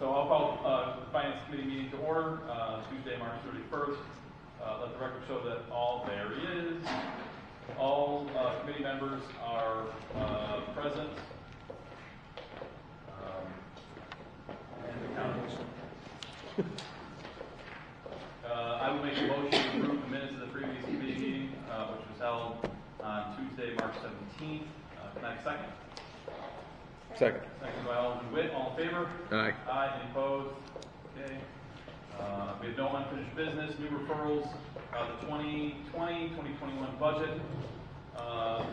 So I'll call the Finance Committee meeting to order, Tuesday, March 31st. Let the record show that there he is. All committee members are present. And the count. I will make a motion to approve the minutes of the previous committee meeting, which was held on Tuesday, March 17th. Can I have a second? Second. Second by Alderman Witt. All in favor? Aye. Aye. Any opposed? Okay. We have no unfinished business. New referrals. The 2020-2021 budget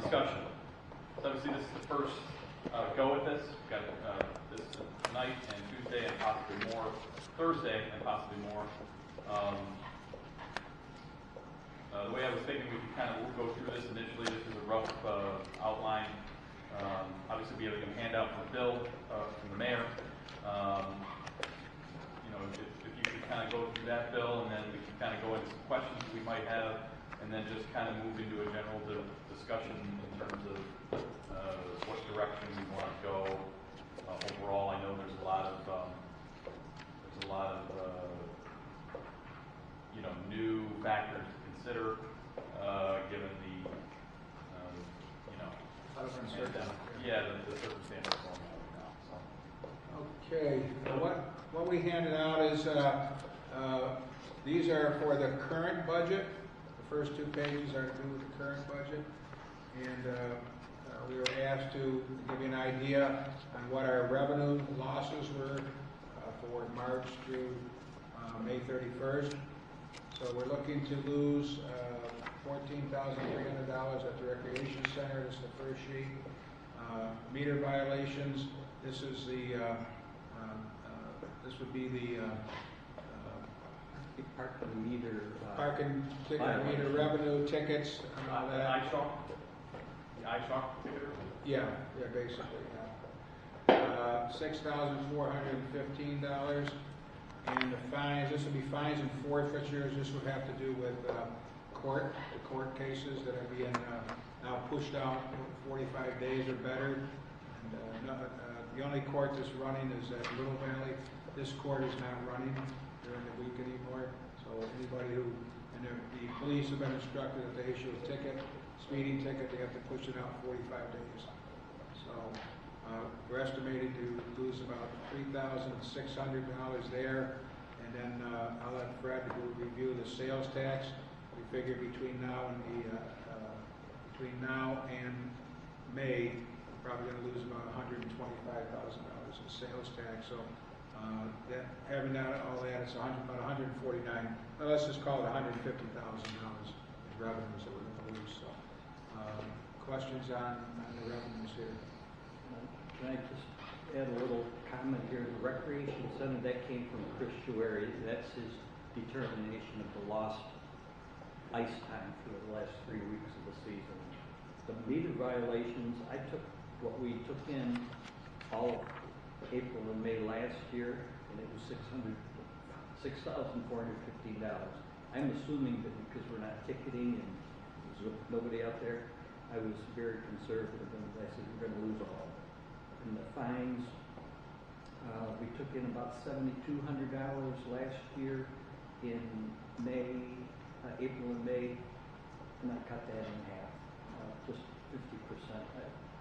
discussion. So obviously this is the first go at this. We've got this tonight and Tuesday and possibly more Thursday and possibly more. The way I was thinking, we could kind of go through this initially. This is a rough outline. Obviously, we have a handout from Bill, from the mayor. If you could kind of go through that, Bill, and then we can kind of go into some questions we might have, and then just kind of move into a general discussion in terms of what direction we want to go overall. I know there's a lot of new factors to consider given the the circumstances going on right now. So. Okay, what we handed out is these are for the current budget. The first two pages are to do with the current budget, and we were asked to give you an idea on what our revenue losses were for March through May 31st. So we're looking to lose $14,300 at the recreation center. This is the first sheet. Meter violations. This is the. This would be the parking meter. Parking ticket meter revenue tickets and all that. The iShock ticket. Yeah, basically. $6,415. And the fines, this would be fines and forfeitures. This would have to do with the court cases that are being now pushed out 45 days or better. And the only court that's running is at Little Valley. This court is not running during the week anymore. So anybody the police have been instructed that they issue a ticket, speeding ticket, they have to push it out 45 days. So we're estimating to lose about $3,600 there, and then I'll let Fred review the sales tax. We figure between now and May, we're probably going to lose about $125,000 in sales tax. So having all that, it's about $149. Well, let's just call it $150,000 in revenues that we're going to lose. So, questions on the revenues here? Can I just add a little comment here? The recreation center, that came from Chris Schueri. That's his determination of the lost ice time for the last 3 weeks of the season. The meter violations, I took what we took in all of April and May last year, and it was $6,415. I'm assuming that because we're not ticketing and there's nobody out there, I was very conservative, and I said we're going to lose all of it. And the fines, we took in about $7,200 last year in April and May, and I cut that in half, just 50%.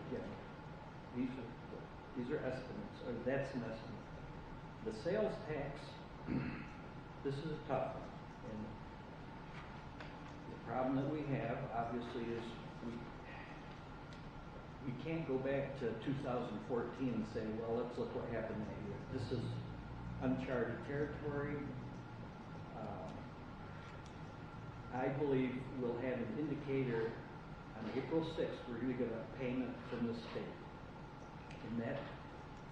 Again, these are estimates, or that's an estimate. The sales tax, this is a tough one, and the problem that we have, obviously, is we can't go back to 2014 and say, well, let's look what happened that year. This is uncharted territory. I believe we'll have an indicator on April 6th. We're going to get a payment from the state. And that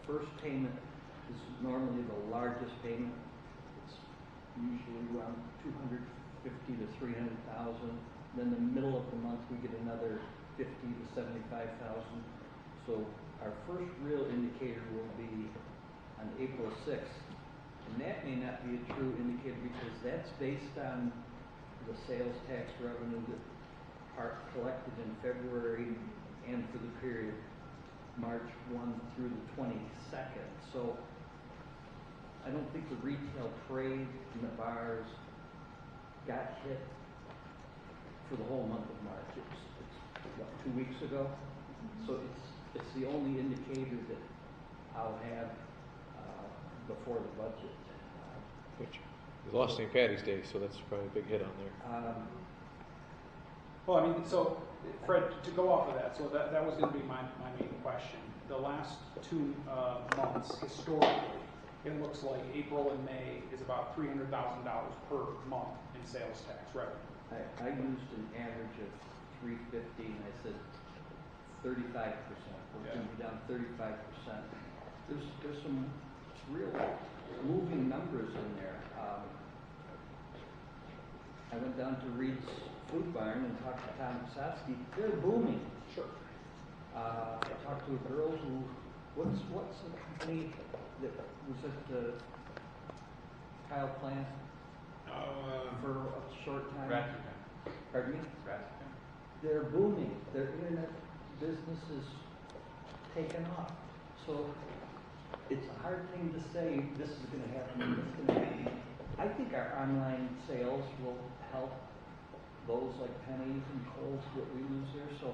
first payment is normally the largest payment. It's usually around $250,000 to $300,000. Then the middle of the month we get another $50,000 to $75,000. So our first real indicator will be on April 6th. And that may not be a true indicator because that's based on the sales tax revenue that are collected in February and for the period March 1 through the 22nd. So I don't think the retail trade and the bars got hit for the whole month of March. It's what, 2 weeks ago? So it's the only indicator that I'll have before the budget. Which is lost St. Patty's Day, so that's probably a big hit on there. Well, I mean, so Fred, to go off of that, so that was going to be my main question. The last 2 months, historically, it looks like April and May is about $300,000 per month in sales tax revenue. I used an average of 350, and I said 35%. We're going to be down 35%. There's some real moving numbers in there. I went down to Reed's Food Barn and talked to Tom Kosatsky. They're booming. Sure. I talked to a girl who, what's the company that was at the tile plant for a short time? Ratchet. Pardon me? Ratchet. They're booming. Their internet business is taken off. So it's a hard thing to say this is going to happen, this is going to happen. I think our online sales will help those like Penny's and Kohl's that we lose there. So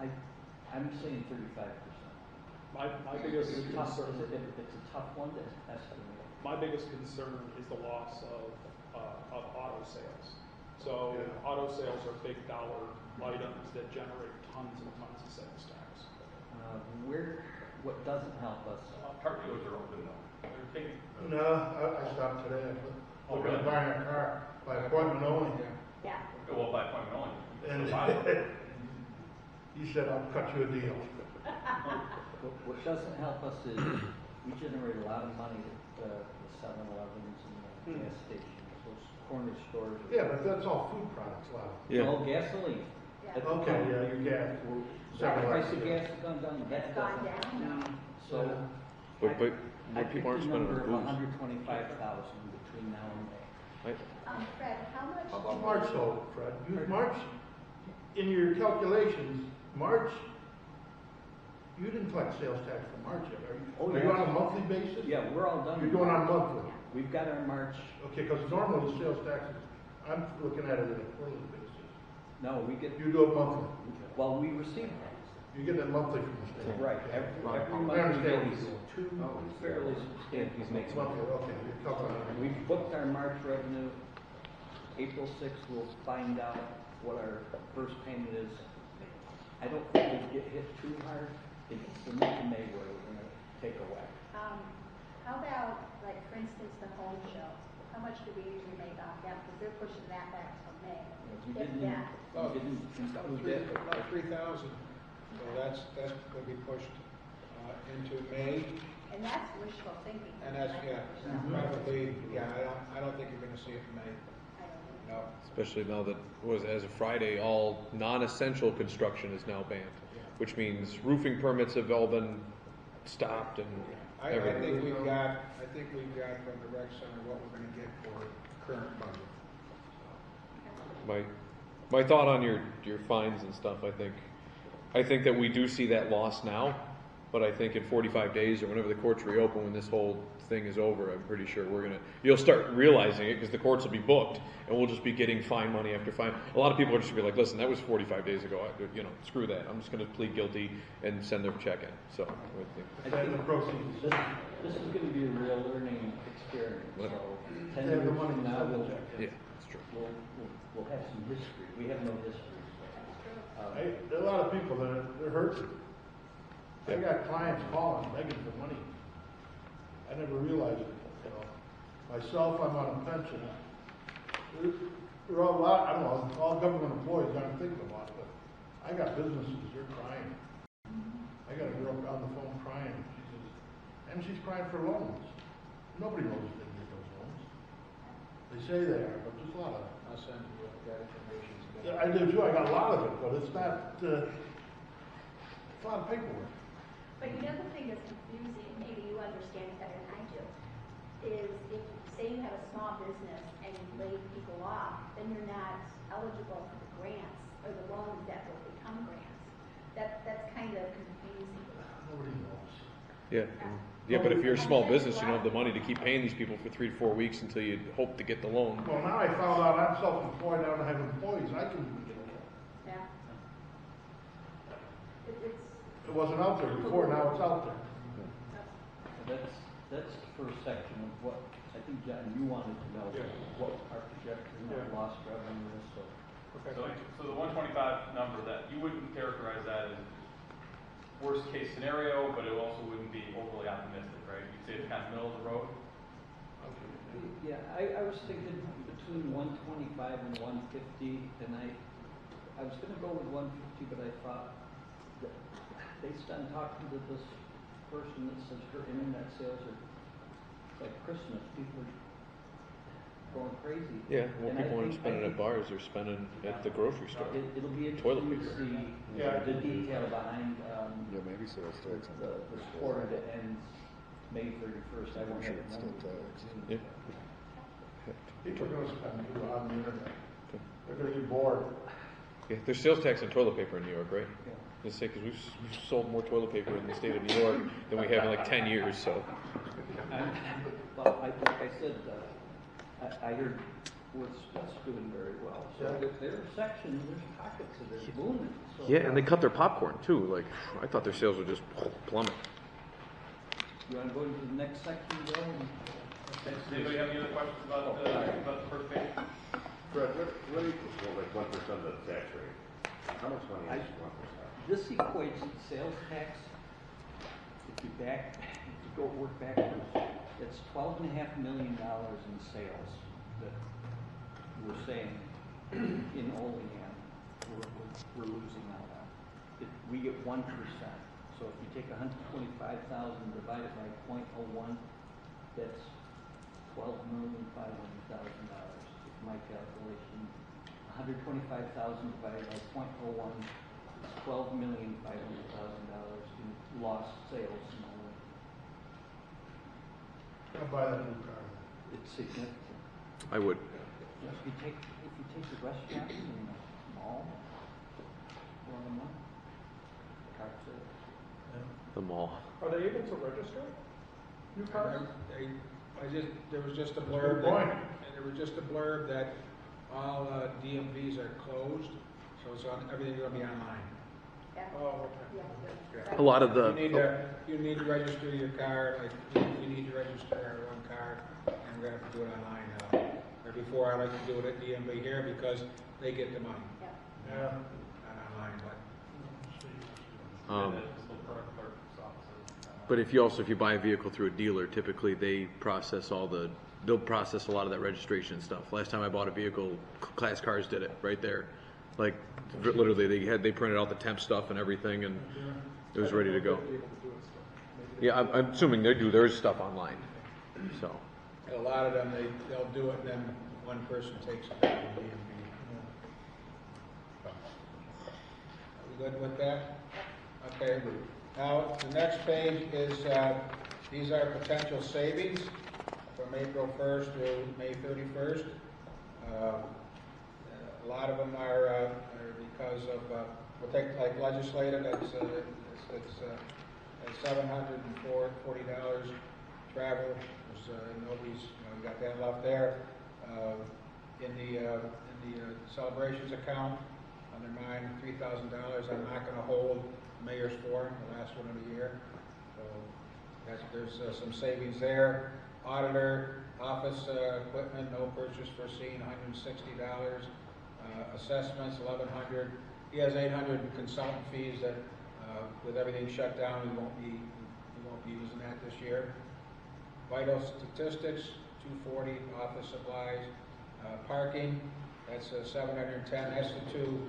I'm saying 35%. My biggest It's tough. concern. It's a tough one to estimate. My biggest concern is the loss of auto sales. So auto sales are big dollar items that generate tons and tons of sales tax. What doesn't help us? Car dealers are open though. They're taking. No, I stopped today. I'm looking at buying a car by appointment only. Yeah. Go up by appointment only. And Buy it. he said, I'll cut you a deal. What doesn't help us is we generate a lot of money at the 7-Elevens and the gas stations, those corner stores. Yeah, but that's all food products, wow. Yeah. Well, gasoline. Yeah. At the Okay, pump, yeah, your gas. The price of gas has gone down. That It's gone doesn't. down. So But I more people aren't picked a spending number on of booze. 125,000 between now and May. Right? Fred, how much? How about March though, Fred? Use March, in your calculations, March, you didn't collect sales tax for March yet, are you? Oh, Are you yeah. on a monthly basis? Yeah, we're all done. You're going on monthly? We've got our March. Okay, because normally the sales taxes, I'm looking at it on a quarterly basis. No, we get. You do it monthly. Well, we receive that. You get it monthly from the state. Right. Every I month we understand get what you're two fairly substantial It's monthly, okay, you're calculating. We've booked our March revenue. April 6th, we'll find out what our first payment is. I don't think we'll get hit too hard. It's the month of May where we're going to take a whack. How about, like, for instance, the home show? How much do we usually make off that? Because they're pushing that back till May. We If didn't, that. we didn't include that. About 3,000. So that's going to be pushed into May. And that's wishful thinking. And that's, yeah, probably, I don't think you're going to see it in May. I don't No. know. Especially now that, as of Friday, all non-essential construction is now banned, which means roofing permits have all been stopped and I everything. think we've got from the rec center what we're going to get for current budget. My thought on your fines and stuff, I think that we do see that loss now, but I think in 45 days or whenever the courts reopen, when this whole thing is over, I'm pretty sure you'll start realizing it because the courts will be booked and we'll just be getting fine money after fine. A lot of people are just going to be like, listen, that was 45 days ago. Screw that. I'm just going to plead guilty and send their check in. So I think And the proceeds. This is going to be a real learning experience. So 10 They have the years money from to now, send the we'll, check. yeah, that's true. we'll have some history. We have no history. There are a lot of people that are hurting. I got clients calling, begging for money. I never realized it, Myself, I'm on a pension. There are a lot, I don't know, all government employees aren't thinking a lot, but I got businesses, they're crying. I got a girl on the phone crying. She's crying for loans. Nobody knows if they can get those loans. They say they are, but there's a lot of them. I'll send you that information today. Yeah, I do too. I got a lot of it, but it's not. It's a lot of paperwork. But the other thing that's confusing, maybe you understand it better than I do, is if, say you have a small business and you lay people off, then you're not eligible for the grants or the loans that will become grants. That's kind of confusing. Nobody knows. Yeah. Yeah, but if you're a small business, you don't have the money to keep paying these people for 3 to 4 weeks until you hope to get the loan. Well, now I found out I'm self-employed, I don't have employees, I can get a loan. Yeah. It's, It wasn't out there before, now it's out there. That's the first section of what, I think, John, you wanted to know Yeah. what our projection of Yeah. lost revenue is, so. Okay, So, thank you. so the 125 number, that you wouldn't characterize that as worst case scenario, but it also wouldn't be overly optimistic, right? You'd say it's kind of middle of the road. Yeah, I was thinking between 125 and 150, and I was gonna go with 150, but I thought that based on talking to this person that says her internet sales are like Christmas, people are going crazy. Yeah, well, And I people aren't think- spending I at bars, they're spending at the grocery store. It'll be Toilet interesting to paper. see the detail behind, Yeah, maybe sales tax. the quarter that ends May 31st. I won't have Sure, the still numbers. tax. Yeah. People are gonna spend too on the internet. They're gonna get bored. Yeah, there's sales tax on toilet paper in New York, right? Yeah. Let's say, because we've sold more toilet paper in the state of New York than we have in like 10 years, so. Well, like I said, I heard Smith's doing very well. So Yeah. there are sections, there's pockets that are booming. So Yeah, and they cut their popcorn too. Like, I thought their sales would just plummet. You want to go into the next section, Joe? Does anybody have any other questions about the first page? Fred, what equals like 1% of the tax rate? How much money is 1%? This equates to sales tax. If you go work backwards, it's $12.5 million in sales that we're saying in Olean we're losing out on. We get 1%. So if you take 125,000 divided by 0.01, that's $12,500,000. If my calculation, 125,000 divided by 0.01 is $12,500,000 in lost sales in Olean. Gonna buy that new car. It's significant. I would. If you take the restaurant in the mall, for a month, car sales. The mall. Are they able to register new cars? There was just a Good blurb. point. There was just a blurb that all DMVs are closed, so it's on, everything's gonna be online. yeah. Oh, okay. Yeah. A lot of You need to register your car, like, you need to register our one car, and we're gonna have to do it online now. Or before, I like to do it at DMV here because they get the money, Yeah. Yeah. not online, but. But if you buy a vehicle through a dealer, typically they'll process a lot of that registration stuff. Last time I bought a vehicle, Class Cars did it right there. Like, literally, they printed out the temp stuff and everything, and it was ready to go. Yeah, I'm assuming they do their stuff online. So, A lot of them, they'll do it, and then one person takes it back to DMV. Are we good with that? Okay. Now, the next page is, these are potential savings from April 1st through May 31st. A lot of them are because of, we'll take like legislative, that's $740. Travel, there's nobody's, you got that left there. In the celebrations account, under mine, $3,000. I'm not going to hold Mayor's Forum, the last one of the year. So there's some savings there. Auditor, office equipment, no purchase foreseen, $160. Assessments, $1,100. He has $800 in consultant fees that, with everything shut down, we won't be using that this year. Vital statistics, $240. Office supplies, parking, that's $710. That's the two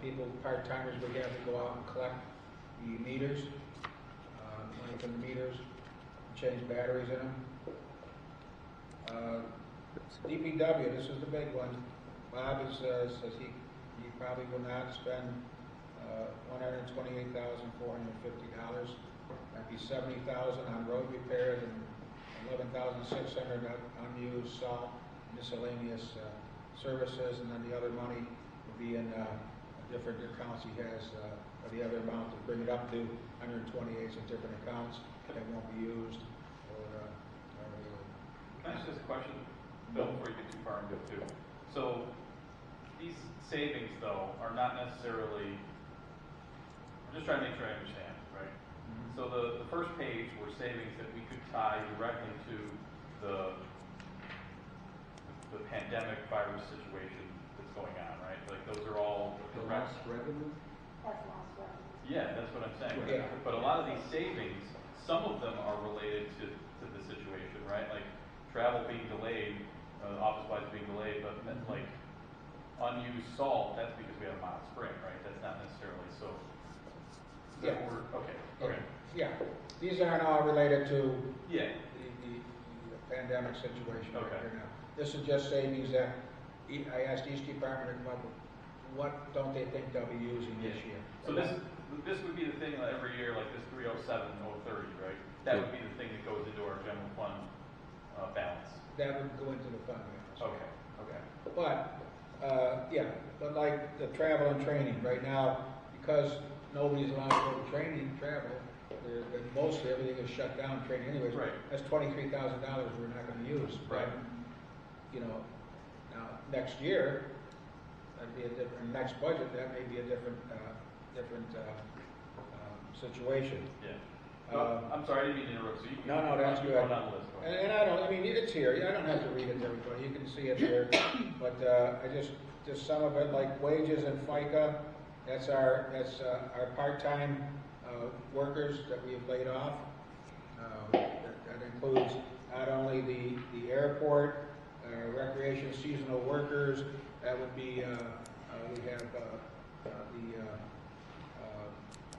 people, part-timers, we have to go out and collect the meters, money from the meters, change batteries in them. DPW, this is the big one. Bob says he probably will not spend $128,450. That'd be $70,000 on road repairs and $11,600 unused salt, miscellaneous services, and then the other money will be in different accounts he has, or the other amount to bring it up to 128 in different accounts. that won't be used, or, Can I ask just a question, Bill, before you get too far into it too? So, these savings though are not necessarily, I'm just trying to make sure I understand, right? So the first page were savings that we could tie directly to the pandemic virus situation that's going on, right? Like those are all The direct. lost revenue? That's lost revenue. Yeah, that's what I'm saying. Yeah. But a lot of these savings, some of them are related to the situation, right? Like travel being delayed, office supplies being delayed, but like unused salt, that's because we have a mild spring, right? That's not necessarily so. Yeah. Okay. yeah, these aren't all related to Yeah. the pandemic situation right Okay. here now. This is just savings that, I asked each department to come up with, what don't they think they'll be using this year? So this would be the thing that every year, like this 307, 030, right? That would be the thing that goes into our general fund balance. That would go into the fund balance. Okay. But, but like the travel and training, right now, because nobody's allowed to go to travel, and mostly everything is shut down, training anyways. Right. That's $23,000 we're not gonna use. Right. You know, now, next year, that'd be a different, next budget, that may be a different situation. Yeah. I'm sorry, I didn't mean to interrupt. So you can No, that's keep good. going down the list. Go ahead. And I mean, it's here, I don't have to read it to everybody, you can see it here, but, I just some of it, like wages and FICA, that's our part-time, workers that we have laid off. That includes not only the airport, recreation seasonal workers, that would be, we have,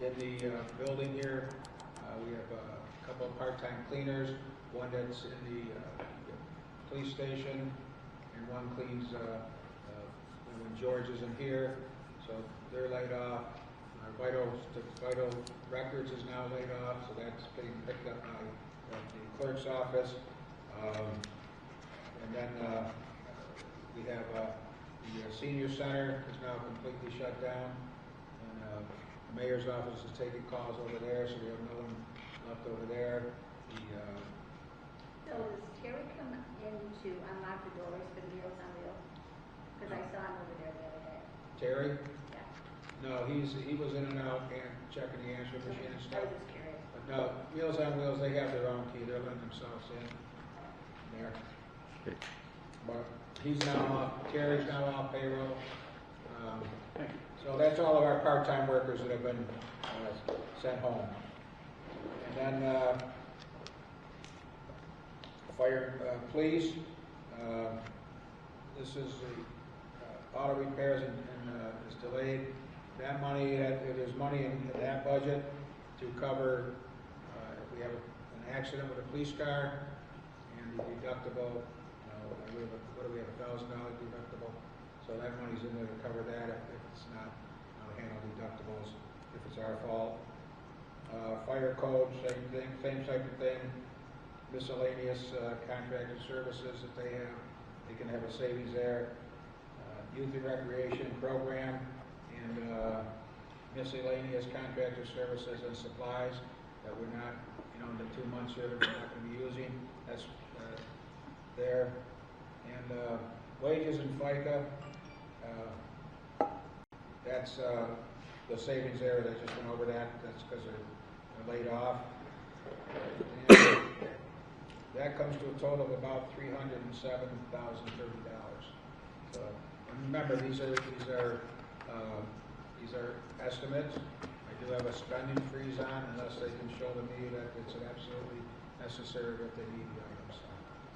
in the building here, we have a couple of part-time cleaners, one that's in the police station, and one cleans when George isn't here, so they're laid off. Our vital records is now laid off, so that's getting picked up by the clerk's office. And then we have the senior center is now completely shut down, and the mayor's office is taking calls over there, so we have no one left over there. So does Terry come in to unlock the doors for the Meals on Wheels? Because I saw him over there the other day. Terry? Yeah. No, he was in and out and checking the answering machine and I stuff. was just curious. But no, Meals on Wheels, they have their own key, they're letting themselves in there. But he's now off, Terry's now off payroll. So that's all of our part-time workers that have been sent home. And then fire, police, this is the auto repairs and is delayed. That money, there's money in that budget to cover if we have an accident with a police car and the deductible. What do we have, $1,000 deductible? So that money's in there to cover that if it's not handle deductibles, if it's our fault. Fire code, same type of thing. Miscellaneous contracted services that they have, they can have a savings there. Youth and recreation program and miscellaneous contracted services and supplies that we're not, in the 2 months here that we're not going to be using. That's there. And wages and FICA, that's the savings there. That just went over that. That's because they're laid off. And that comes to a total of about $307,030. So remember, these are estimates. I do have a spending freeze on unless they can show to me that it's absolutely necessary that they need the items.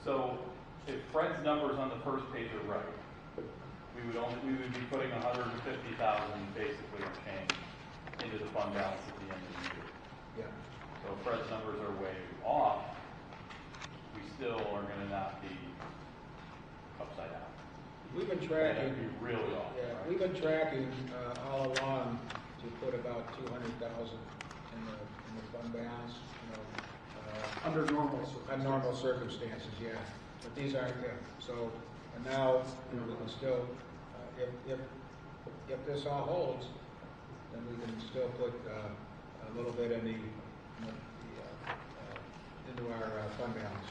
So if Fred's numbers on the first page are right, we would be putting 150,000 basically or change into the fund balance at the end of the year. Yeah. So if Fred's numbers are way off, we still are going to not be upside down. We've been It'd tracking. be really off. Yeah, right? we've been tracking all along to put about 200,000 in the fund balance. Under normal circumstances. Under normal circumstances, yeah. But these aren't, so, and now, we can still, if this all holds, then we can still put a little bit in the into our fund balance.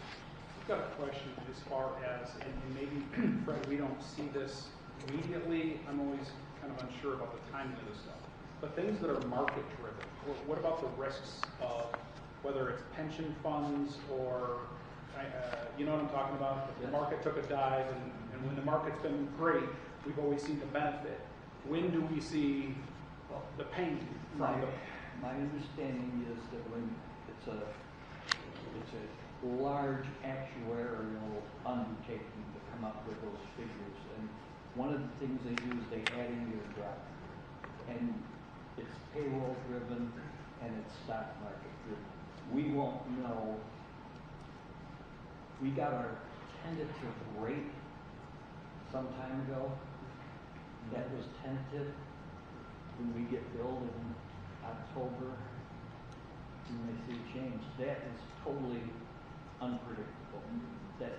I've got a question as far as, and maybe, Fred, we don't see this immediately. I'm always kind of unsure about the timing of this stuff. But things that are market driven, what about the risks of whether it's pension funds or, you know what I'm talking about? If the market took a dive and when the market's been great, we've always seen the benefit. When do we see the pain from the... My understanding is that when it's a large actuarial undertaking to come up with those figures, and one of the things they do is they add in your driver, and it's payroll driven and it's stock market driven. We won't know. We got our tentative rate some time ago. That was tentative. When we get billed in October, we may see a change. That is totally unpredictable. That,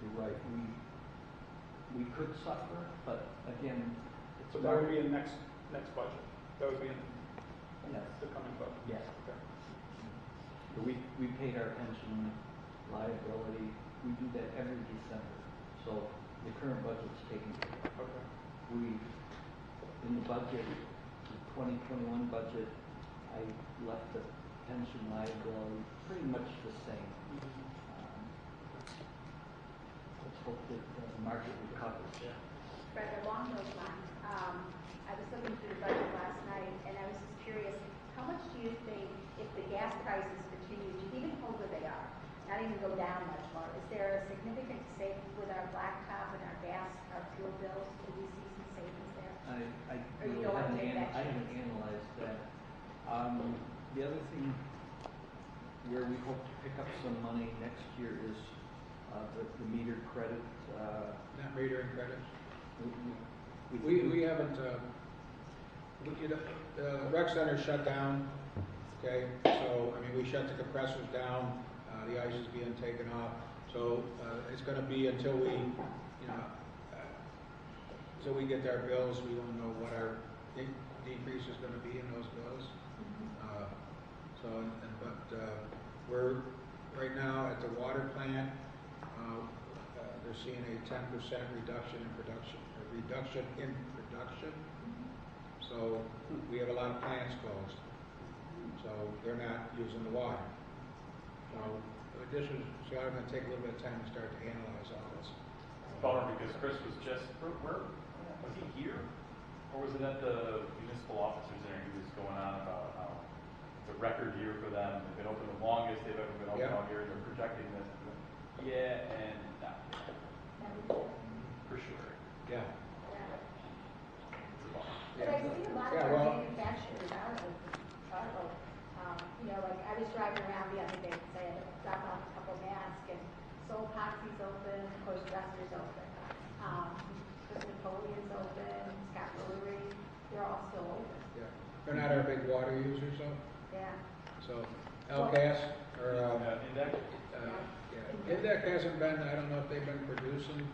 you're right, we could suffer, but again, it's So that would be in next budget? That would be in yes. the coming budget? Yes. Okay. But we paid our pension liability. We do that every December. So the current budget's taken care of. Okay. In the budget, the 2021 budget, I left the pension liability pretty much the same. Let's hope that the market recovers. Yeah. Fred, along those lines, I was looking through the budget last night, and I was just curious, how much do you think, if the gas prices continue to even hold where they are, not even go down much more, is there a significant savings with our blacktop and our gas, our fuel bills? Do we see some savings there? I Or you don't want to take that I haven't chance? analyzed that. The other thing where we hope to pick up some money next year is the meter credit. Not metering credits. We We haven't, the rec center shut down, okay? So, I mean, we shut the compressors down, the ice is being taken off. So, it's gonna be until we, until we get our bills, we won't know what our decrease is gonna be in those bills. We're, right now at the water plant, they're seeing a 10% reduction in production. So we have a lot of plants closed. So they're not using the water. So this is, so I'm gonna take a little bit of time to start to analyze all this. Bummer because Chris was just, where was he here? Or was it at the municipal officers there? He was going on about how it's a record year for them. They've been open the longest they've ever been open all year. They're projecting this. Yeah, and not for sure. Yeah. It's a bummer. But I see a lot of our manufacturers are open. Like I was driving around the other day and I had to drop off a couple masks, and Soul Epoxy's open, of course, Dresser's open. Chris Napoleon's open, Scott Brewery, they're all still open. Yeah. They're not our big water users, though. Yeah. So, LCAS, or, Index? yeah, Index hasn't been, I don't know if they've been producing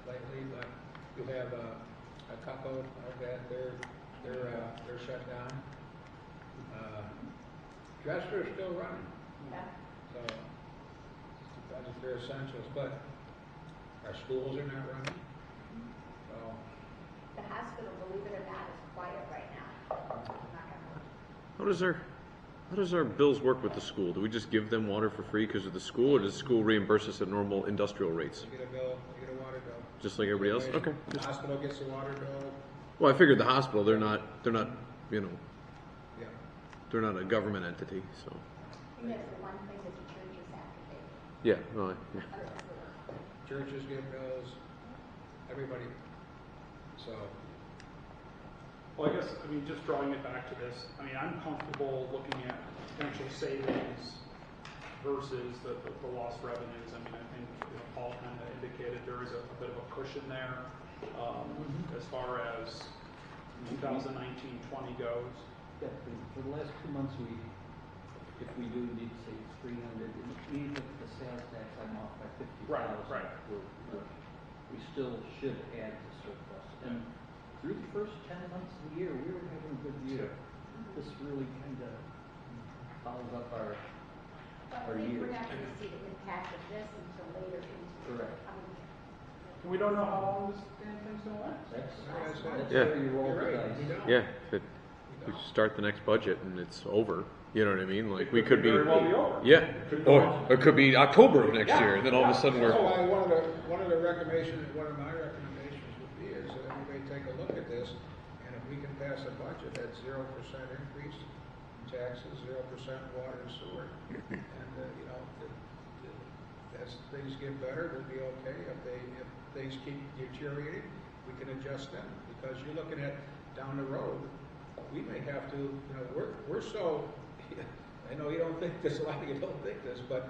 lately, but you have a couple of that, they're shut down. Dresser is still running, Yeah. so depends if they're essentials, but our schools are not running. So, The hospital, believe it or not, is quiet right now. I'm not gonna How does our bills work with the school? Do we just give them water for free because of the school, or does the school reimburse us at normal industrial rates? you get a bill, you get a water bill. Just like everybody else? Okay. The hospital gets the water bill. Well, I figured the hospital, they're not, Yeah. they're not a government entity, so. I think that's the one thing that the churches have to pay. Yeah, no, yeah. Churches get bills, everybody, so. Well, I guess, just drawing it back to this, I'm comfortable looking at potential savings versus the lost revenues. I think, Paul kind of indicated there is a bit of a cushion there, as far as 2019-20 goes. Yeah, for the last 2 months, if we do need to say 300, even if the sales tax I'm off by 50,000, Right. we still should add to surplus. And through the first 10 months of the year, we were having a good year. This really kind of follows up our But we're not going to see the impact of this until later into the Correct. coming year. We don't know how long this damn thing's gonna last. That's Yeah. where you roll You're the right, dice. we don't. Yeah, if it, we start the next budget and it's over, you know what I mean? Like, we could be, Very well be over. yeah, or it could be October of next year, and then all of a sudden That's we're, why one of the recommendations, one of my recommendations would be is that everybody take a look at this, and if we can pass a budget at 0% increase in taxes, 0% water and sewer, and, as things get better, we'll be okay. If things keep deteriorating, we can adjust them, because you're looking at down the road, we may have to, we're so, I know you don't think this, a lot of you don't think this, but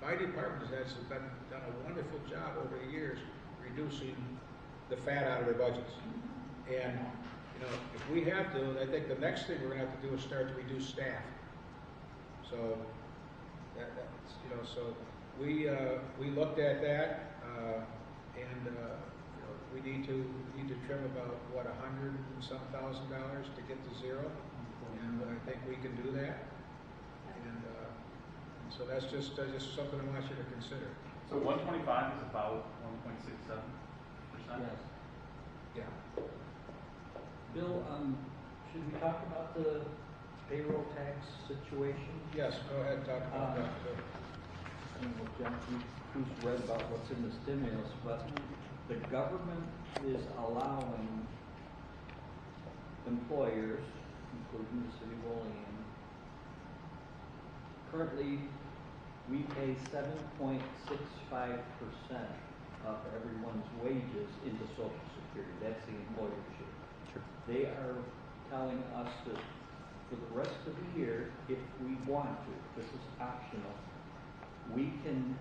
my department has done a wonderful job over the years reducing the fat out of their budgets. And, if we have to, I think the next thing we're gonna have to do is start to reduce staff. So, so we looked at that, and, we need to trim about, what, $100,000 and some to get to zero, and I think we can do that. And so that's just something I want you to consider. So 125 is about 1.67%? Yes. Yeah. Bill, should we talk about the payroll tax situation? Yes, go ahead and talk about that. too. I don't know, John, who's read about what's in the stimulus, but the government is allowing employers, including the city of Olean, currently we pay 7.65% of everyone's wages into Social Security. That's the employer share. Sure. They are telling us that for the rest of the year, if we want to, this is optional, we can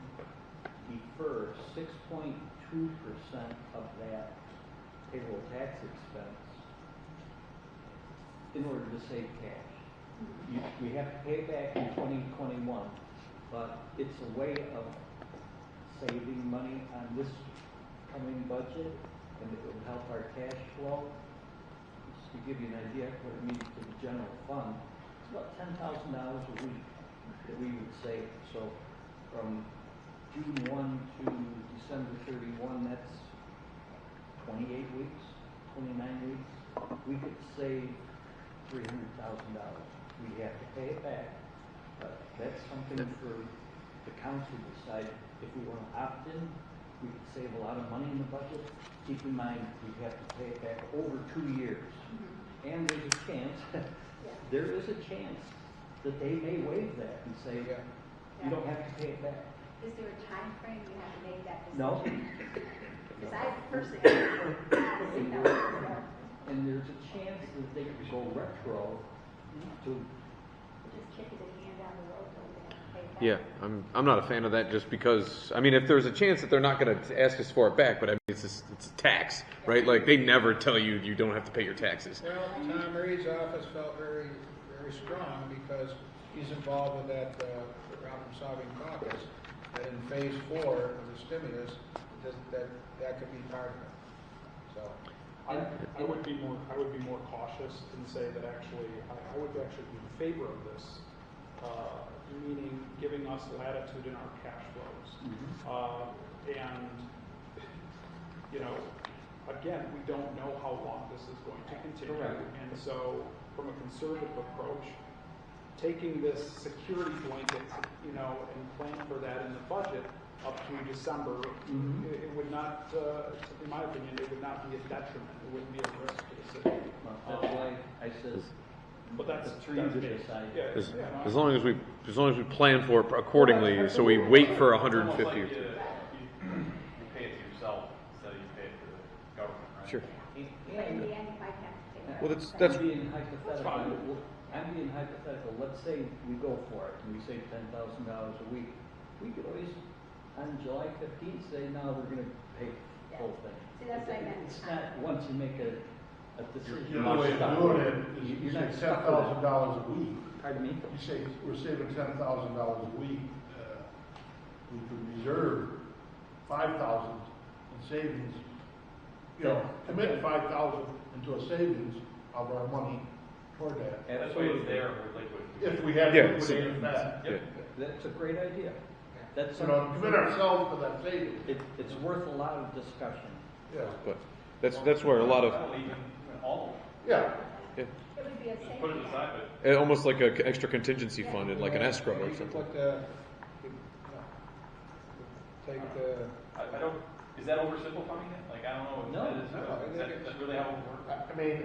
defer 6.2% of that payroll tax expense in order to save cash. We have to pay it back in 2021, but it's a way of saving money on this coming budget, and it would help our cash flow. Just to give you an idea of what it means to the general fund, it's about $10,000 a week that we would save. So from June 1 to December 31, that's 28 weeks, 29 weeks. We could save $300,000. We have to pay it back, but that's something for the council to decide. If we want to opt in, we could save a lot of money in the budget. Keep in mind, we have to pay it back over 2 years. And there's a chance, there is a chance that they may waive that and say, you don't have to pay it back. Is there a time frame you have to make that decision? No. Because I personally, think that would work. And there's a chance that they could go retro to, Just kick it a can down the road till we have to pay it back. yeah, I'm not a fan of that, just because, I mean, if there's a chance that they're not gonna ask us for it back, but I mean, it's a tax, right? Like, they never tell you you don't have to pay your taxes. Well, Tom Reed's office felt very, very strong because he's involved with that problem-solving caucus, that in phase 4 of the stimulus, that could be part of it. So, I would be more cautious and say that actually, I would actually be in favor of this, meaning giving us latitude in our cash flows. And, again, we don't know how long this is going to continue. Correct. And so, from a conservative approach, taking this security blanket, and plan for that in the budget up to December, it would not, in my opinion, it would not be a detriment. It wouldn't be a risk to the city. that's why I said, But that's for you to me. decide. Yeah, As long as we plan for it accordingly, so we wait for It's almost 150. like you pay it to yourself instead of you pay it to the government, right? Sure. But in the end, you might have to pay it back. Well, that's I'm being hypothetical. I'm being hypothetical. Let's say we go for it and we save $10,000 a week. We could always, on July 15th, say, no, we're going to pay the whole thing. See, that's what I meant. It's not, once you make a decision. The other way of doing it is you You're say not stuck with it. $10,000 a week. Pardon me? You say we're saving $10,000 a week. We could reserve $5,000 in savings. Commit $5,000 into a savings of our money toward that. That's why it's there with liquid. If we had Yeah, liquidated that. Yep. That's a great idea. That's You know, something. commit ourselves to that savings. It's worth a lot of discussion. Yeah, But that's where a lot of, I don't even, all yeah. It would be a just put it safety aside, net. but almost like an extra contingency fund, in like an escrow or You can something. put, take the, I don't, is that oversimplifying it? Like, I don't know if No, that is, no, I is think that really how it works? I mean,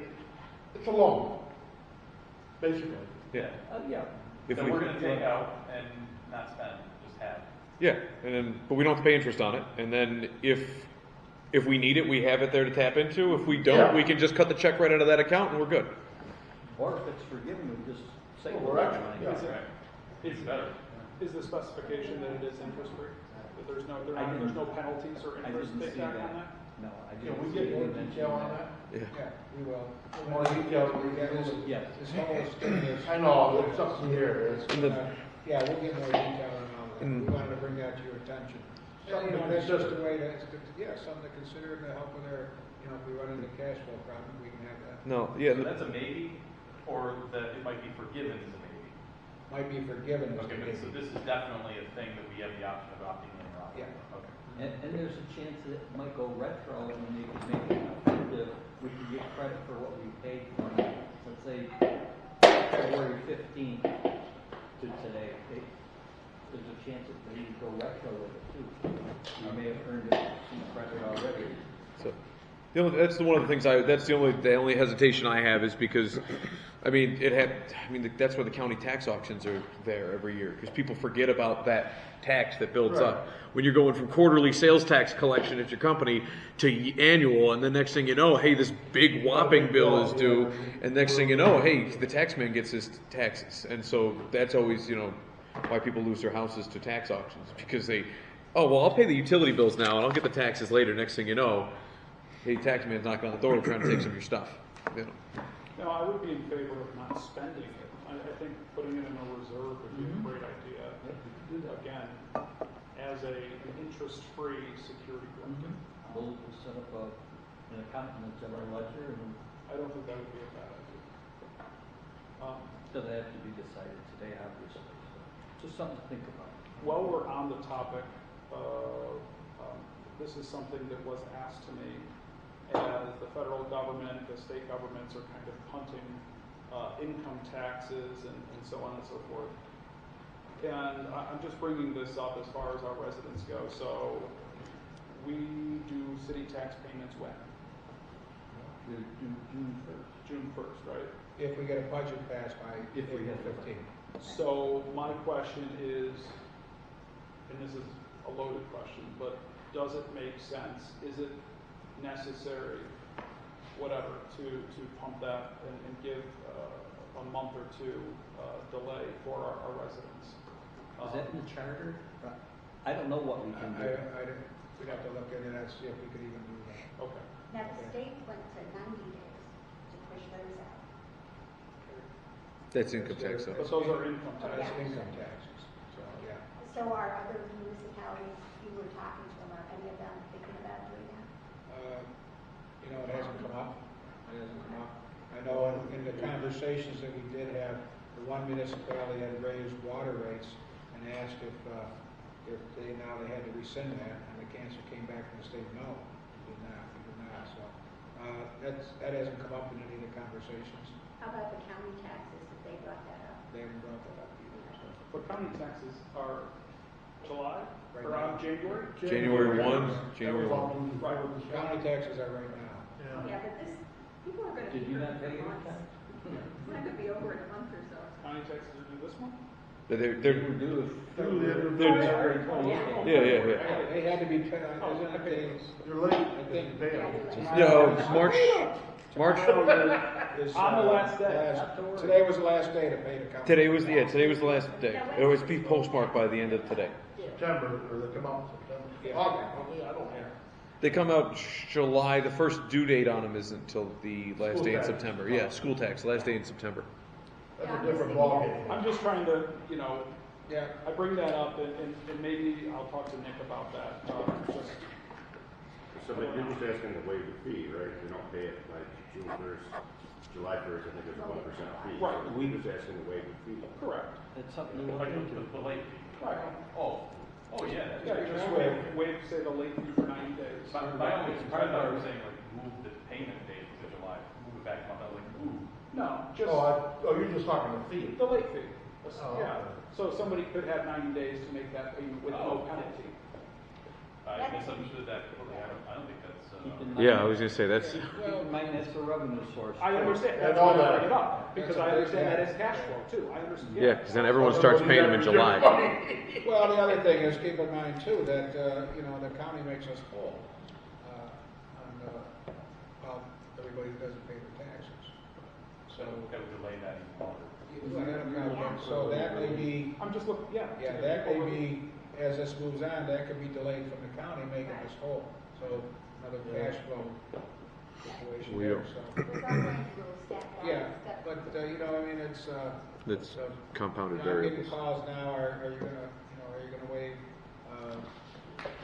it's a loan, basically. Yeah. Yeah. If So we, we're gonna take out and not spend, just have. yeah, and then, but we don't have to pay interest on it, and then if we need it, we have it there to tap into. If we don't, Yeah. we can just cut the check right out of that account and we're good. Or if it's forgiven, we just say. Well, we're actually, money. yeah. Right. It's better. Is the specification that it is interest free? That there's no, I there's didn't- no penalties or I interest didn't see taken on that. that? No, I Can didn't. we see get more any detail on mention that? Yeah. yeah, we will. More detail. Yeah, this, Yes. this whole stimulus. I know, it's up in the air. It's And the- gonna- Yeah, we'll get more detail on all that. And- We wanted to bring that to your attention. Something to That's just consider. a way to, yeah, something to consider to help with our, if we run into cash flow problem, we can have that. No, yeah, So that's a maybe, or that it might be forgiven is a maybe? Might be forgiven. as Okay, a but so maybe. this is definitely a thing that we have the option of opting in or out. Yeah. Okay. And there's a chance that it might go retro and they could make it effective. We could get credit for what we paid from, let's say, February 15th to today. There's a chance that they could go retro with it too. You may have earned some credit already. so that's one of the things that's the only hesitation I have is because, I mean, that's why the county tax auctions are there every year, because people forget about that tax that builds Right. up. When you're going from quarterly sales tax collection at your company to annual, and the next thing you know, hey, this big whopping bill is due, and next thing you know, hey, the tax man gets his taxes. And so that's always, why people lose their houses to tax auctions, because I'll pay the utility bills now, and I'll get the taxes later. Next thing you know, hey, tax man's knocking on the door trying to take some of your stuff. No, I would be in favor of not spending it. I think putting it in a reserve would be a great idea. Again, as an interest-free security blanket. We'll set up an account in the general ledger and I don't think that would be a bad idea. doesn't have to be decided today, obviously. So just something to think about. While we're on the topic, this is something that was asked to me as the federal government, the state governments are kind of punting income taxes and so on and so forth. And I'm just bringing this up as far as our residents go. So we do city tax payments when? We're due June 1st. June 1st, right? If we get a budget passed by If we April get the 15th. So my question is, and this is a loaded question, but does it make sense? Is it necessary, whatever, to pump that and give a month or two delay for our residents? Is that in the charter? I don't know what we can do. We'd have to look into that, see if we could even do that. Okay. Now, the state went to 90 days to push theirs out. That's income tax, though. But those are income That's taxes. income taxes, so, yeah. So are other municipalities, you were talking to them, are any of them thinking about doing that? It hasn't come up. It hasn't come up. I know in the conversations that we did have, the one municipality had raised water rates and asked if they had to rescind that, and the answer came back from the state, no, we did not, so. That hasn't come up in any of the conversations. How about the county taxes, if they brought that up? They haven't brought that up either, so. But county taxes are July, Right or now. January? January 1, January 1. Right. County taxes are right now. Yeah, but people are gonna be. Did you not here pay for your months. tax? It's not gonna be over in a month or so. County taxes are due this month? They They're were due They're- February 28th. yeah. They had to be, isn't it, You're late. I think- Pay them. March. is, On the last day. Today was the last day to pay the county. Today was the last day. It always be postmarked by the end of today. September, or they come out in September. Yeah. August, I don't know. They come out July. The first due date on them isn't until the last School day in tax. September. Yeah, school tax, last day in September. That's a different ballgame. I'm just trying to, Yeah, I bring that up and maybe I'll talk to Nick about that. Just So but you're just asking to waive the fee, right? If you don't pay it by June 1st. July 1st, I think there's a 1% fee. Right. So we just asking to waive the fee. Correct. That's something to look Like into. the late fee. Right. Oh, yeah. that's Yeah, great. just waive, say the late fee for 90 days. By all means, I thought you were saying like move the payment date to July, move it back a month. I was like, ooh. No, just You're just talking the fee. the late fee. Oh, Yeah, okay. so somebody could have 90 days to make that payment with no penalty. I misunderstood that completely. I don't think that's. Keep in mind- Yeah, I was gonna say that's. Keep in mind, that's a revenue source. I understand, And that's all why I that. bring it up, because I understand that as cash flow too, I understand. Yeah, because then everyone starts paying them in July. Well, the other thing is, keep in mind too, that, you know, the county makes us whole, well, everybody who doesn't pay their taxes. So that would delay that even longer. So that may be, I'm just looking, yeah. yeah, that may be, as this moves on, that could be delayed from the county making us whole. So another cash flow situation We there, don't- so. It's all going to stack up. Yeah, It's got- but, you know, I mean, it's, That's so, compounded I'm getting variables. calls now, are you gonna, are you gonna waive,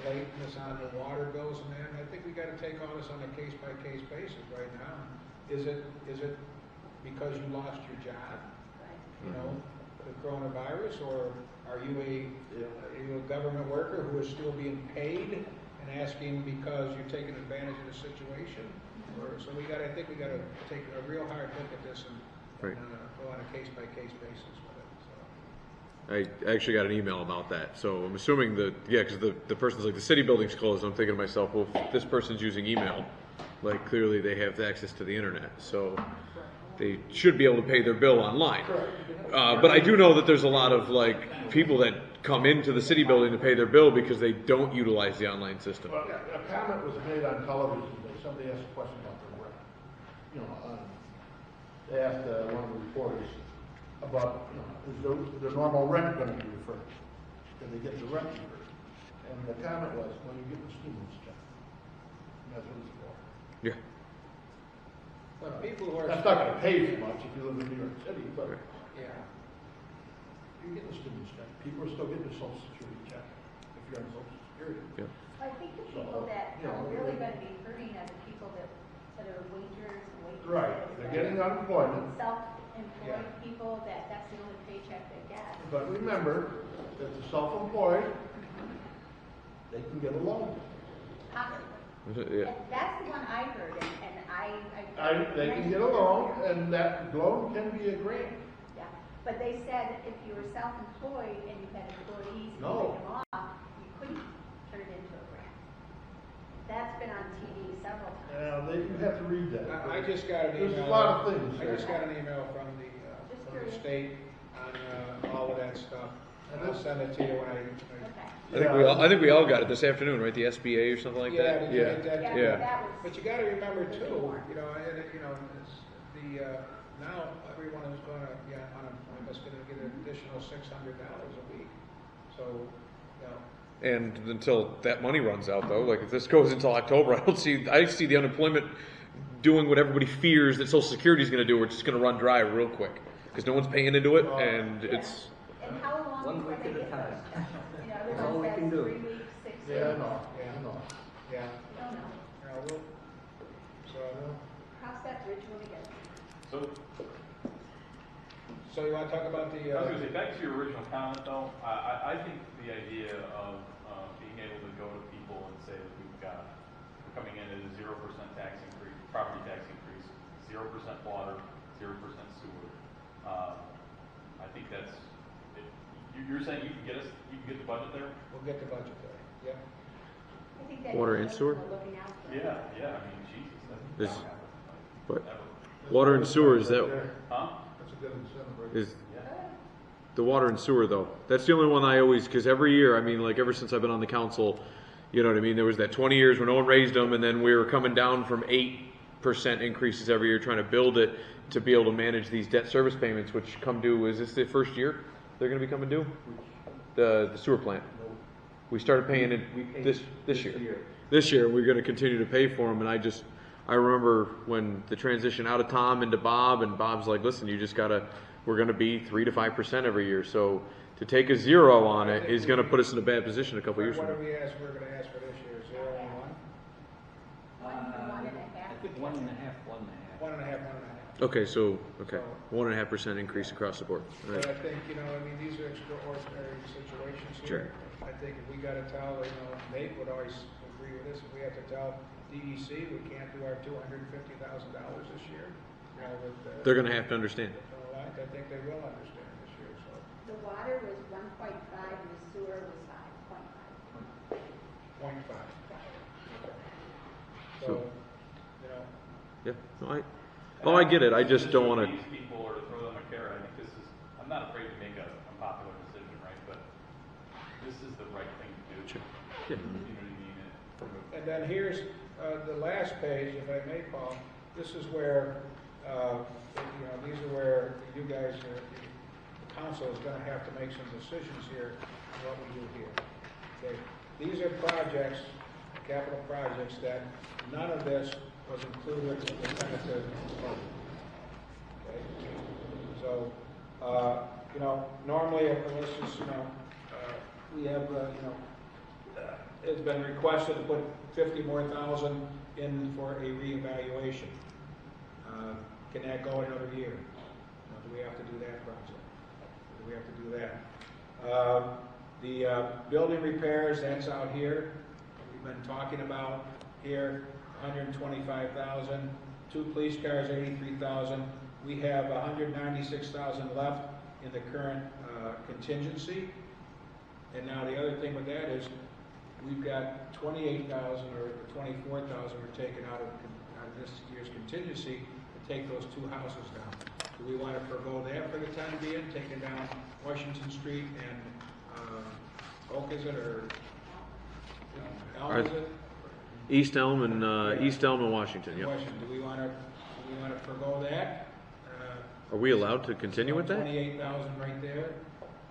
lateness on the water bills and that? And I think we gotta take all this on a case-by-case basis right now. Is it because you lost your job, you know, the coronavirus, or are you a government worker who is still being paid and asking because you're taking advantage of the situation? Or, so I think we gotta take a real hard look at this and, Right. go on a case-by-case basis with it, so. I actually got an email about that, so I'm assuming that, yeah, because the person's like, the city building's closed, I'm thinking to myself, well, if this person's using email, like, clearly they have access to the internet, so they should be able to pay their bill online. But I do know that there's a lot of, like, people that come into the city building to pay their bill because they don't utilize the online system. Well, a comment was made on television today. Somebody asked a question about the rent. You know, they asked one of the reporters about, is the normal rent going to be refurbished? Can they get the rent refurbished? And the comment was, when you get the stimulus check. And that's what it's for. Yeah. But people who are. That's not going to pay you much if you live in New York City, but Yeah. you get the stimulus check. People are still getting their Social Security check if you're on Social Security. Yeah. I think the people that are really going to be hurting are the people that are waiters and waitresses. Right, they're getting unemployment. Self-employed people, that's the only paycheck they get. But remember that the self-employed, they can get a loan. Possibly. Yeah. That's the one I heard, and They can get a loan, and that loan can be a grant. Yeah, but they said if you were self-employed and you had employees and you No. laid them off, you couldn't turn it into a grant. That's been on TV several times. You have to read that. I just got an email. There's a lot of things. I just got an email from the curious. state on, all of that stuff. And I'll send it to you when Okay. I think we all got it this afternoon, right? The SBA or something like Yeah, that? did you get that? Yeah, Yeah. that was. But you gotta remember too, now everyone is gonna, unemployment is gonna get an additional $600 a week. So, And until that money runs out, though, like if this goes until October, I see the unemployment doing what everybody fears that Social Security is going to do. We're just going to run dry real quick because no one's paying into it, and Yeah. it's. And how long One before week they at a get time. those checks? That's all we can do. 3 weeks, 6 weeks. Yeah, no. yeah, Don't know. so, Cross that bridge when we get there. so you wanna talk about the, I was going to say, back to your original comment though, I think the idea of being able to go to people and say that we're coming in at a 0% tax increase, property tax increase, 0% water, 0% sewer. I think that's, you're saying you can get the budget there? we'll get the budget there, yep. I think that Water and is sewer? we're looking out for. Yeah, I mean, Jesus, that's This- not happening. But Ever. water and sewer is that Huh? That's a good incentive, right? is Yeah. the water and sewer though. That's the only one I always because every year, I mean, like ever since I've been on the council, you know what I mean. There was that 20 years where no one raised them, and then we were coming down from 8% increases every year, trying to build it to be able to manage these debt service payments, which come due. Is this the first year they're going to be coming due? The sewer plant. We started paying it We paid this year. This year we're going to continue to pay for them, and I remember when the transition out of Tom into Bob, and Bob's like, listen, we're going to be 3 to 5% every year. So to take a 0 on it is going to put us in a bad position a couple years from What now. do we're gonna ask for this year, 0 and 1? One and a half. I think 1.5. 1.5, 1.5. Okay, so, 1.5% increase across the board. All But right. I think, you know, I mean, these are extraordinary situations Sure. here. I think if we gotta tell, you know, Nate would always agree with this, if we have to tell DEC we can't do our $250,000 this year, you know, with, They're gonna have to understand. I think they will understand this year, so. The water was 1.5 and the sewer was 5.5. 0.5. So, So- you know, Yeah, no, I get it, I just don't wanna, These people or to throw them a carrot, I think this is, I'm not afraid to make a unpopular decision, right, but this is the right thing to do. Sure. You Yeah. know what I mean? and then here's the last page, if I may, Paul. This is where, you know, these are where you guys, the council is going to have to make some decisions here on what we do here. Okay, these are projects, capital projects that none of this was included in the tentative budget. Okay, so you know, normally, let's just, you know, we have, you know. It's been requested to put 50 more thousand in for a reevaluation. Can that go another year? Do we have to do that project? Do we have to do that? The building repairs, that's out here. We've been talking about here, 125,000. 2 police cars, 83,000. We have 196,000 left in the current contingency. And now the other thing with that is, we've got 28,000 or 24,000 we're taking out of this year's contingency to take those 2 houses down. Do we want to forego that for the time being, taking down Washington Street and Oak, is it, or Elm, is it? East Elm and Washington, yeah. Washington. Do we want to forego that? Are we allowed to continue with that? 28,000 right there,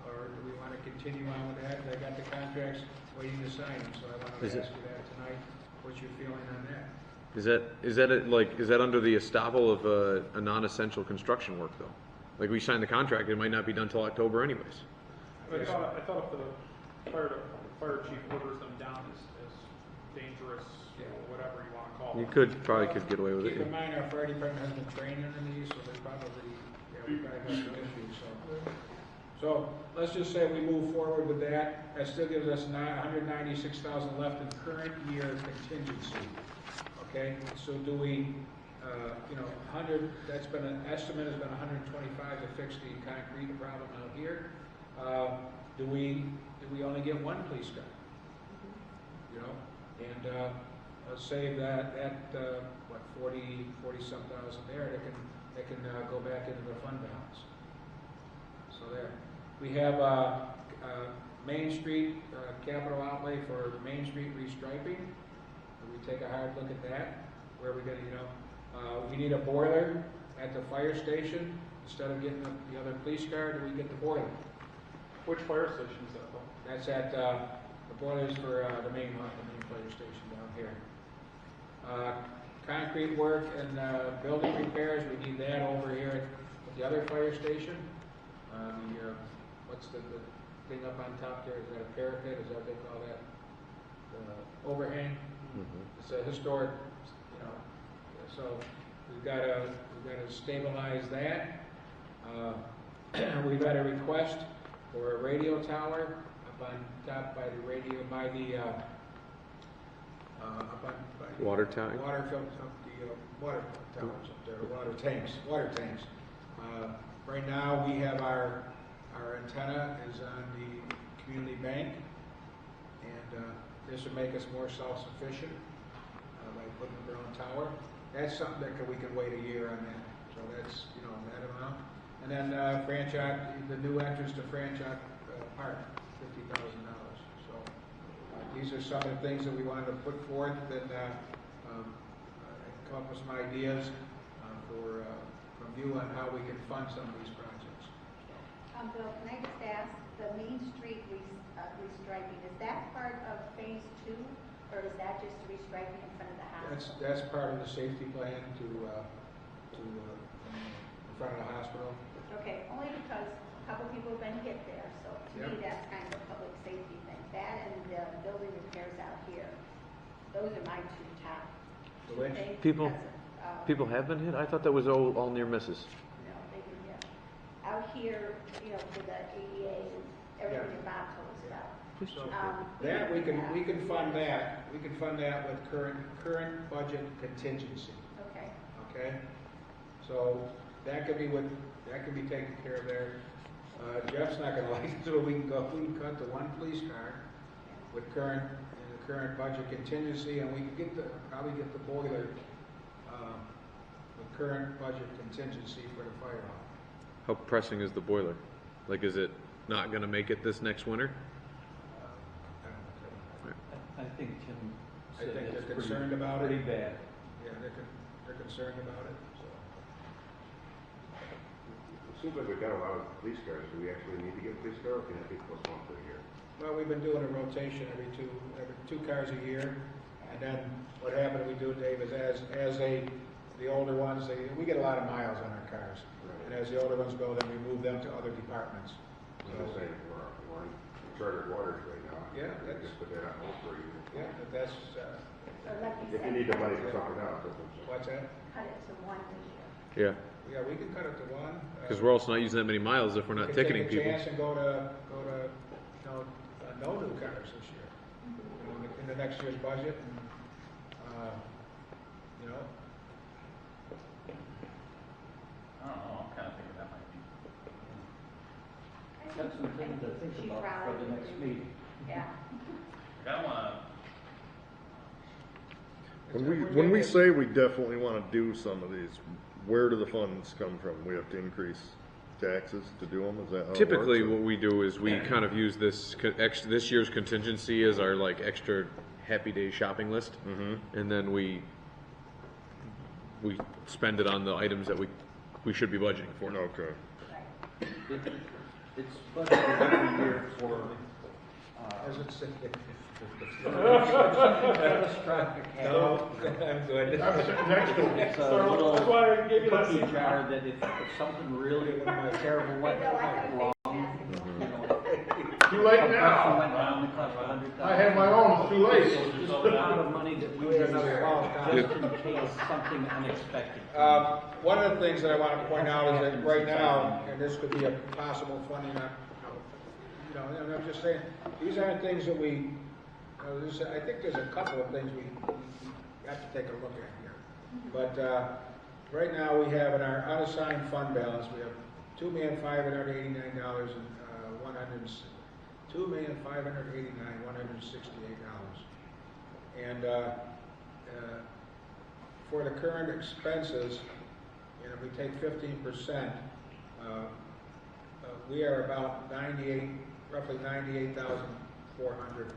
or do we want to continue on with that? I got the contracts waiting to sign them, so I wanted to ask you that tonight. What's your feeling on that? Is that under the estoppel of a non-essential construction work though? Like we signed the contract, it might not be done till October anyways. I thought if the fire chief orders them down as dangerous, Yeah. whatever you want to call them. You probably could get away with Keep in it. mind, our fire department has been training in these, so they probably, we probably have some issues, so let's just say we move forward with that. That still gives us 196,000 left in current year contingency. Okay, so do we, you know, 100, that's been an estimate, has been 125 to fix the concrete problem out here. Do we only get 1 police car? You know, and let's say that 40 some thousand there, they can go back into the fund balance. So there. We have Main Street capital outlay for Main Street restriping. We take a hard look at that. Where are we going to, you know, we need a boiler at the fire station. Instead of getting the other police car, do we get the boiler? Which fire station is that though? That's at the boilers for the main fire station down here. Concrete work and building repairs, we need that over here at the other fire station. What's the thing up on top there? Is that a parapet? Is that what they call that? The overhang? Mm-hmm. It's a historic, you know, so we've got to stabilize that. We've got a request for a radio tower up on top by the radio, by the up on by Water tower? Water towers up there, water tanks. Right now we have our antenna is on the community bank, and this would make us more self-sufficient by putting up our own tower. That's something that we can wait a year on that. So that's, you know, that amount. And then the new entrance to Franchot Park, $50,000. So these are some of the things that we wanted to put forth and come up with some ideas from you on how we can fund some of these projects. Bill, can I just ask, the Main Street restriping, is that part of phase 2, or is that just restriping in front of the house? That's part of the safety plan to in front of the hospital. Okay, only because a couple people have been hit there, so to me, Yep. that's kind of a public safety thing. That and the building repairs out here, those are my 2 top The which? things. People? Because of, People have been hit? I thought that was all near misses. No, they did, yeah. Out here, you know, for the ADA and everything that Bob told us about. So We that, didn't do we can fund that, we can fund that with current budget contingency, Okay. okay? So that could be taken care of there. Jeff's not gonna like it, so we can cut the one police car with current budget contingency, and we can probably get the boiler, with current budget contingency for the fire hall. How pressing is the boiler? Like, is it not going to make it this next winter? I think Tim I said think it's they're concerned about it. pretty bad. Yeah, they're concerned about it, so. It seems like we've got a lot of police cars. Do we actually need to get a police car, or can that be postponed for a year? Well, we've been doing a rotation every two cars a year, and then what happened, we do, Dave, is as the older ones, we get a lot of miles on our cars. Right. And as the older ones go, then we move them to other departments. I'm just saying, we're in chartered waters right now. Yeah, We that's- just put that on hold for a year. Yeah, but that's, So like you If said, you need the cut money it for to something one. else, that's what I'm saying. what's that? Cut it to one this year. Yeah. Yeah, we can cut it to one. Because we're also not using that many miles if we're not ticketing Take a people. chance and go to, no new cars this year. You know, in the next year's budget, and, you know, I don't know, I'm kind of thinking that might be. That's something to think She's about for rallying the next pretty- meeting. Yeah. I don't want When we say we definitely want to do some of these, where do the funds come from? We have to increase taxes to do them? Is that how it works? Typically, what we do is we kind of use this year's contingency as our like extra happy day shopping list, and then we spend it on the items that we should be budgeting for. Okay. It's budgeted every year for, as it's, catastrophic no, hazard. I'm good. I'm sitting next to him. It's a That's little why I gave you that cookie secret. jar that if something really terrible went No, I have a wrong, face mask. you know, Too late compression now. went down, it cost $100,000. I had my own, it's too late. Just a lot of money that we We had didn't another call. just in case something unexpected. One of the things that I want to point out is that right now, and this could be a possible funding, you know, and I'm just saying, these aren't things that we, I think there's a couple of things we have to take a look at here. But right now, we have in our unassigned fund balance, we have $2,589,100, $2,589,168. And for the current expenses, and if we take 15%, we are about roughly 98,400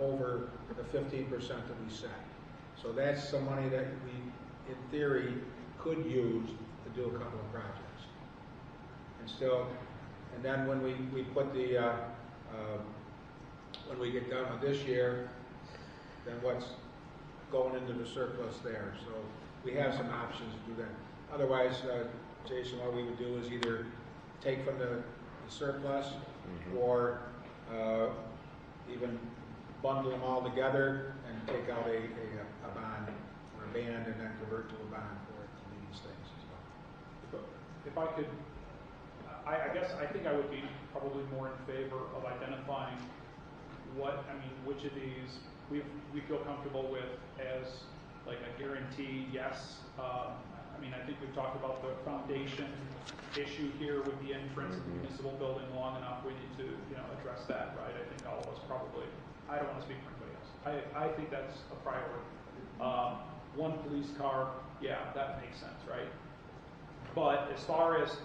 over the 15% that we set. So that's some money that we, in theory, could use to do a couple of projects. And then when we put the, when we get done with this year, then what's going into the surplus there. So we have some options to do that. Otherwise, Jason, what we would do is either take from the surplus or even bundle them all together and take out a bond or a band and then convert to a bond for these things as well. If I could, I guess I think I would be probably more in favor of identifying which of these we feel comfortable with as like a guarantee, yes. I think we've talked about the foundation issue here with the entrance of the municipal building long enough. We need to, address that, right? I think all of us probably, I don't want to speak for anybody else. I think that's a priority. One police car, yeah, that makes sense, right? But as far as,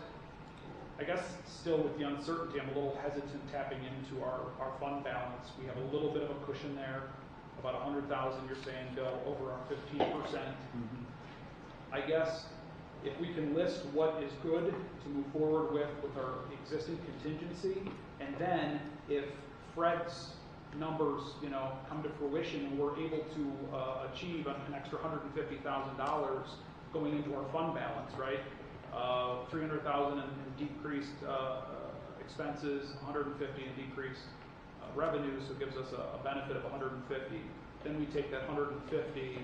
I guess still with the uncertainty, I'm a little hesitant tapping into our fund balance. We have a little bit of a cushion there, about 100,000, you're saying, Bill, over our 15%. I guess if we can list what is good to move forward with our existing contingency, and then if Fred's numbers, come to fruition and we're able to achieve an extra $150,000 going into our fund balance, right? 300,000 in decreased expenses, 150 in decreased revenues, so it gives us a benefit of 150. Then we take that 150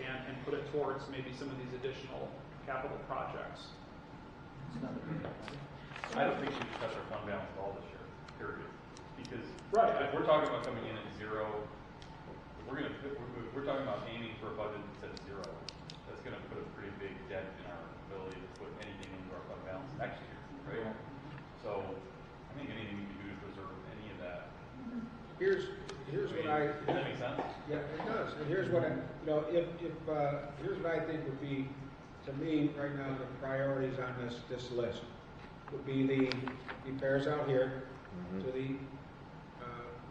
and put it towards maybe some of these additional capital projects. It's not a big one. I don't think we should touch our fund balance at all this year, period. Because Right. if we're talking about coming in at zero, we're talking about aiming for a budget that's at zero. That's gonna put a pretty big dent in our ability to put anything into our fund balance next year, right? So I think anything we can do to preserve any of that. Here's what I. Does that make sense? Yeah, it does. And here's what I, here's what I think would be, to me, right now, the priorities on this list would be the repairs out here to the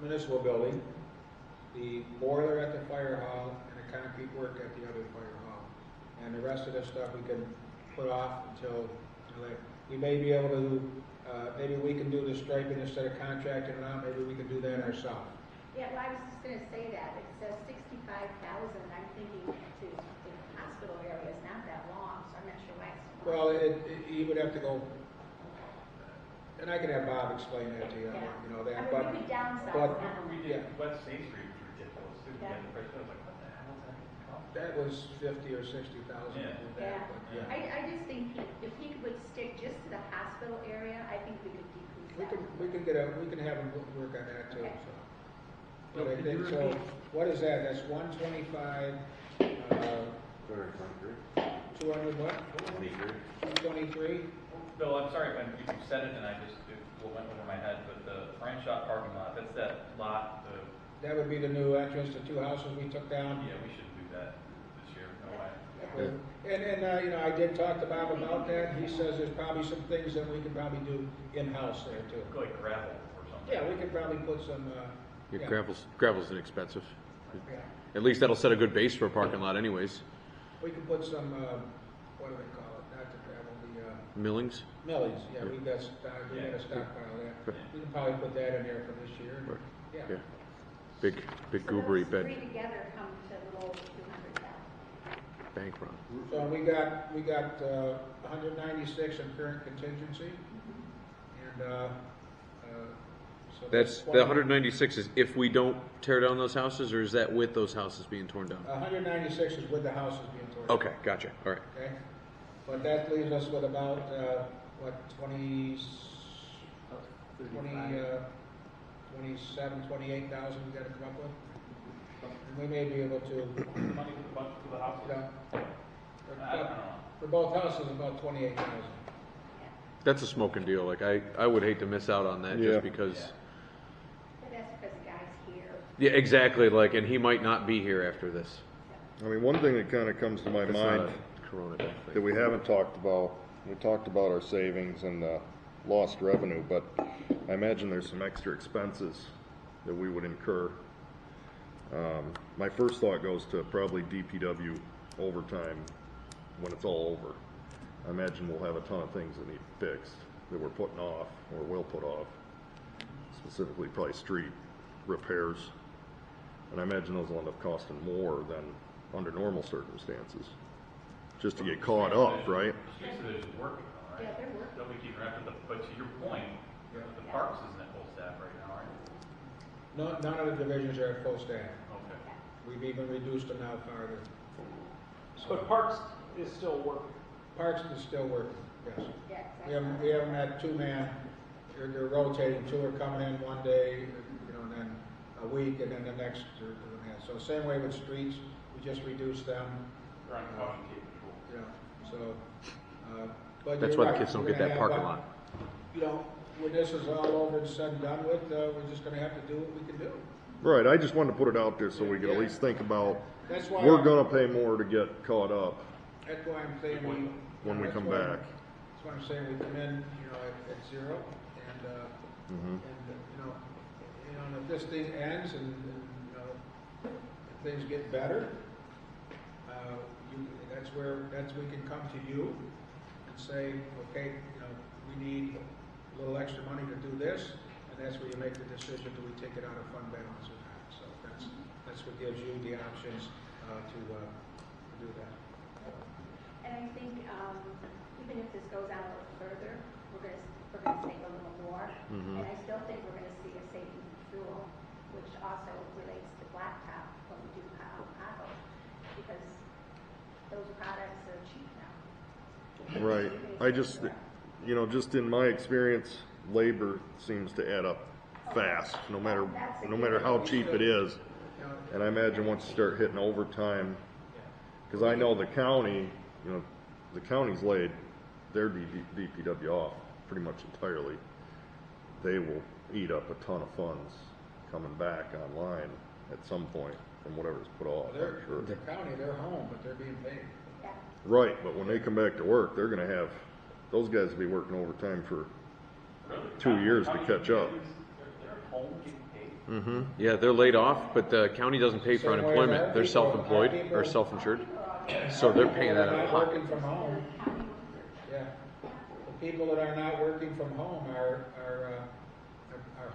municipal building, the boiler at the fire hall, and the concrete work at the other fire hall. And the rest of the stuff we can put off until, we may be able to, maybe we can do the striping instead of contracting it out, maybe we can do that ourselves. Yeah, well, I was just gonna say that, it says 65,000, I'm thinking to the hospital area is not that long, so I'm not sure why it's so long. Well, you would have to go, and I can have Bob explain that to you, Yeah. that, I but, mean, we could downsize but- that. Remember we did West State Street was ridiculous too. We Yeah. had the price, I was like, what the hell is that gonna cost? that was 50 or 60,000. Yeah. Yeah. But, yeah. I just think if he would stick just to the hospital area, I think we could decrease that. We can have him work on that too, Okay. so. But I think, so, what is that, that's 125, 200 what? 223? Bill, I'm sorry if you said it and I just, it went over my head, but the Frank Shop parking lot, that's that lot, That would be the new entrance to two houses we took down. yeah, we shouldn't do that this year, no way. And I did talk to Bob about that, he says there's probably some things that we could probably do in-house there too. Go like gravel or something. Yeah, we could probably put some, Yeah, yeah. gravel's inexpensive. Yeah. At least that'll set a good base for a parking lot anyways. We could put some, what do they call it, not the gravel, the, Millings? millings, yeah, we got a stockpile of that. We can probably put that in there for this year. Right. Yeah. Yeah. Big So goobery those bed three together come to a little over 200,000. bank run. So we got 196 in current contingency, and so That's, the 196 is if we don't tear down those houses, or is that with those houses being torn down? 196 is with the houses being torn down. Okay, gotcha, all right. Okay, but that leaves us with about 20, 27, 28,000 we got to come up with. And we may be able to, Money for the house. I don't know. for both houses, about 28,000. That's a smoking deal, like I would hate to miss out on that Yeah. just because, But that's because the guy's here. yeah, exactly, like, and he might not be here after this. I mean, one thing that kind of comes to my That's mind not a Corona thing. that we haven't talked about, we talked about our savings and lost revenue, but I imagine there's some extra expenses that we would incur. My first thought goes to probably DPW overtime when it's all over. I imagine we'll have a ton of things that need fixed that we're putting off or will put off, specifically probably street repairs. And I imagine those will end up costing more than under normal circumstances, just to get caught up, right? Streets division's working, all right? Yeah, they're working. They'll be keeping track of the, but to your point, the parks isn't at full staff right now, right? No, none of the divisions are at full staff. Okay. We've even reduced them now farther. But Parks is still working. Parks is still working, yes. Yeah, We haven't had two-man, they're rotating, two are coming in one day, and then a week, and then the next they're doing that. So same way with streets, we just reduced them, They're on caution tape patrol. but That's you're why the right, kids don't we're get gonna that have, parking lot. When this is all over and said and done with, we're just gonna have to do what we can do. Right, I just wanted to put it out there so we could at least think about, That's why. we're gonna pay more to get caught up That's why I'm saying when we that's come why- back. That's why I'm saying we come in, at zero, and, Mhm. and if this thing ends and if things get better, that's we can come to you and say, okay, we need a little extra money to do this, and that's where you make the decision, do we take it out of fund balance or not? So that's what gives you the options to do that. And I think, even if this goes out a little further, we're gonna save a little more. Mhm. And I still think we're gonna see a savings in fuel, which also relates to blacktop when we do potholes. Because Right. I just, just in my experience, labor seems to add up fast, no matter how cheap it is. And I imagine once you start hitting overtime, because I know the county, the county's laid their DPW off pretty much entirely. They will eat up a ton of funds coming back online at some point from whatever's put off. They're, I'm sure. the county, they're home, but they're being paid. Yeah. Right, but when they come back to work, they're gonna have, those guys will be working overtime for Really? 2 years to catch up. They're at home getting paid. Mm-hmm. Yeah, they're laid off, but the county doesn't pay for Same way as our unemployment. They're people- self-employed our people- or self-insured, so they're paying that out of People that are not pocket. working from home, yeah. The people that are not working from home are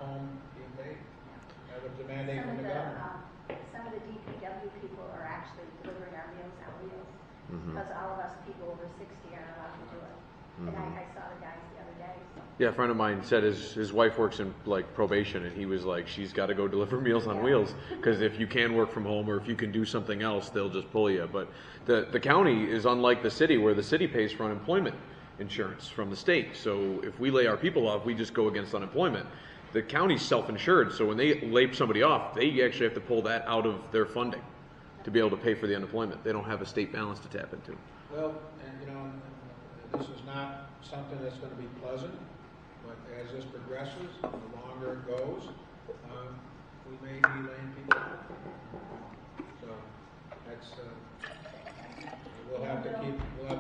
home being paid. That was the mandate from the government. Some of the DPW people are actually delivering our Meals on Wheels, Mhm. because all of us people over 60 aren't allowed to do it. And I saw the guys the other day, so. Yeah, a friend of mine said his wife works in like probation, and he was like, she's got to go deliver Meals on Wheels, because if you can work from home or if you can do something else, they'll just pull you. But the county is unlike the city, where the city pays for unemployment insurance from the state. So if we lay our people off, we just go against unemployment. The county's self-insured, so when they lay somebody off, they actually have to pull that out of their funding to be able to pay for the unemployment. They don't have a state balance to tap into. Well, and this is not something that's gonna be pleasant, but as this progresses, the longer it goes, we may be laying people off. So, that's, we'll have to keep